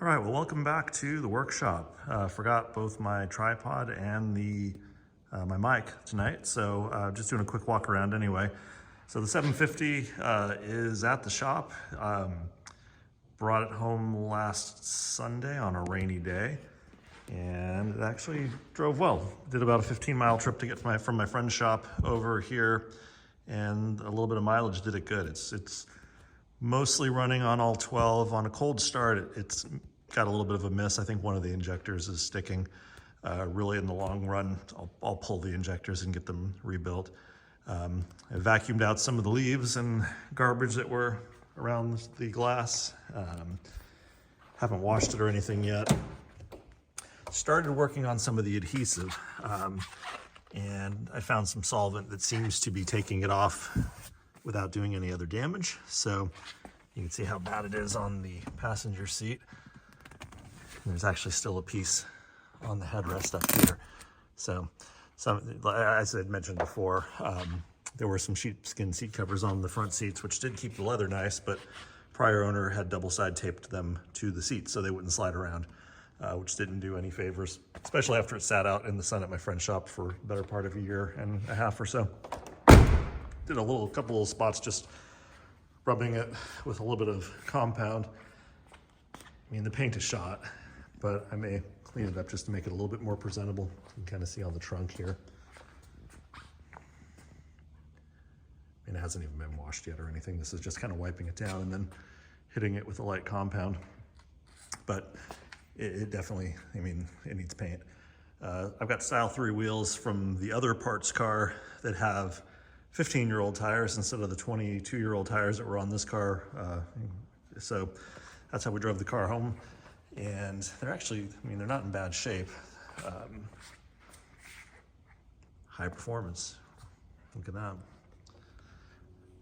All right, well, welcome back to the workshop. Forgot both my tripod and my mic tonight, so just doing a quick walk around anyway. So the 750 is at the shop. Brought it home last Sunday on a rainy day, and it actually drove well. Did about a 15-mile trip to get from my friend's shop over here, and a little bit of mileage did it good. It's mostly running on all 12. On a cold start, it's got a little bit of a miss. I think one of the injectors is sticking. Really, in the long run, I'll pull the injectors and get them rebuilt. I vacuumed out some of the leaves and garbage that were around the glass. Haven't washed it or anything yet. Started working on some of the adhesive, and I found some solvent that seems to be taking it off without doing any other damage. So you can see how bad it is on the passenger seat. There's actually still a piece on the headrest up here. So as I had mentioned before, there were some sheepskin seat covers on the front seats, which did keep the leather nice, but prior owner had double side taped them to the seats so they wouldn't slide around, which didn't do any favors, especially after it sat out in the sun at my friend's shop for the better part of a year and a half or so. Did a couple of spots just rubbing it with a little bit of compound. I mean, the paint is shot, but I may clean it up just to make it a little bit more presentable. You can kind of see on the trunk here. And it hasn't even been washed yet or anything. This is just kind of wiping it down and then hitting it with a light compound. But it definitely, I mean, it needs paint. I've got Style 3 wheels from the other parts car that have 15-year-old tires instead of the 22-year-old tires that were on this car. So that's how we drove the car home. And they're actually, I mean, they're not in bad shape. High performance, look at that.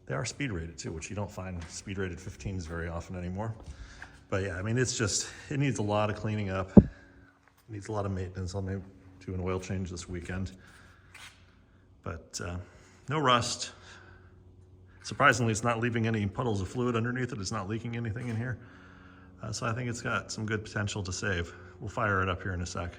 They are speed rated too, which you don't find speed rated 15s very often anymore. But yeah, I mean, it's just, it needs a lot of cleaning up. It needs a lot of maintenance. I'll maybe do an oil change this weekend. But no rust. Surprisingly, it's not leaving any puddles of fluid underneath it. It's not leaking anything in here. So I think it's got some good potential to save. We'll fire it up here in a sec.